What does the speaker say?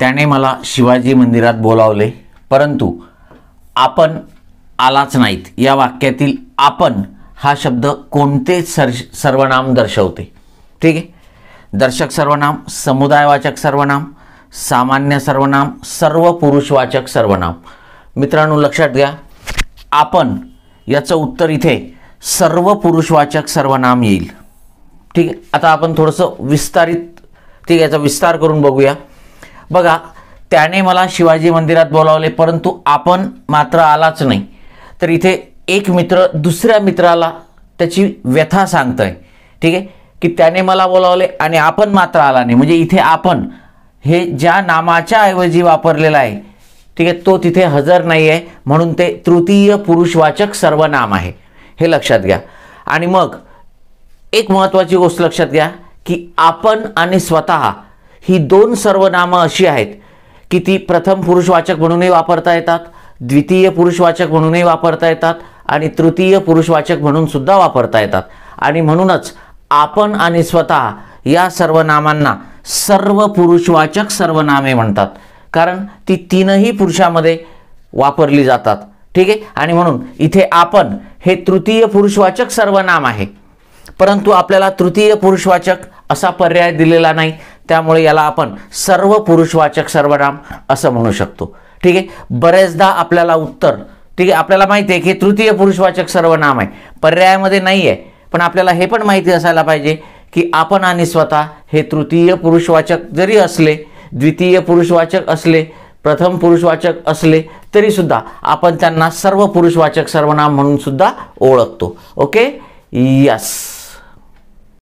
त्याने मला शिवाजी मंदिरात बोलावले, परंतु आपण आलाच नाहीत. या वाक्यातील आपण हा शब्द कोणते सर्वनाम दर्शवते? ठीक आहे. दर्शक सर्वनाम, समुदायवाचक सर्वनाम, सामान्य सर्वनाम, सर्व पुरुषवाचक सर्वनाम. मित्रांनो लक्षात घ्या, आपण याचं उत्तर इथे सर्व पुरुषवाचक सर्वनाम येईल. ठीक आहे. आता आपण थोडंसं विस्तारित, ठीक आहे, याचा विस्तार करून बघूया. बघा, त्याने मला शिवाजी मंदिरात बोलावले परंतु आपण मात्र आलाच नाही. तर इथे एक मित्र दुसऱ्या मित्राला त्याची व्यथा सांगतोय. ठीक आहे, की त्याने मला बोलावले आणि आपण मात्र आला नाही. म्हणजे इथे आपण हे ज्या नामाच्या ऐवजी वापरलेलं आहे, ठीक आहे, तो तिथे हजर नाही आहे, म्हणून ते तृतीय पुरुषवाचक सर्वनाम आहे. हे लक्षात घ्या. आणि मग एक महत्त्वाची गोष्ट लक्षात घ्या की आपण आणि स्वतः ही दोन सर्वनामं अशी आहेत की ती प्रथम पुरुषवाचक म्हणूनही वापरता येतात, द्वितीय पुरुषवाचक म्हणूनही वापरता येतात आणि तृतीय पुरुषवाचक म्हणून सुद्धा वापरता येतात. आणि म्हणूनच आपण आणि स्वतः या सर्वनामांना सर्व पुरुषवाचक सर्वनामे म्हणतात, कारण ती तीनही पुरुषामध्ये वापरली जातात. ठीक आहे. आणि म्हणून इथे आपण हे तृतीय पुरुषवाचक सर्वनाम आहे, परंतु आपल्याला तृतीय पुरुषवाचक असा पर्याय दिलेला नाही, त्यामुळे याला आपण सर्व पुरुषवाचक सर्वनाम असं म्हणू शकतो. ठीक आहे. बरेचदा आपल्याला उत्तर, ठीक आहे, आपल्याला माहिती आहे की तृतीय पुरुषवाचक सर्वनाम आहे, पर्यायामध्ये नाही आहे, पण आपल्याला हे पण माहिती असायला पाहिजे की आपण आणि स्वतः हे तृतीय पुरुषवाचक जरी असले, द्वितीय पुरुषवाचक असले, प्रथम पुरुषवाचक असले तरी सुद्धा आपण त्यांना सर्व पुरुषवाचक सर्वनाम म्हणून सुद्धा ओळखतो. Okay, yes.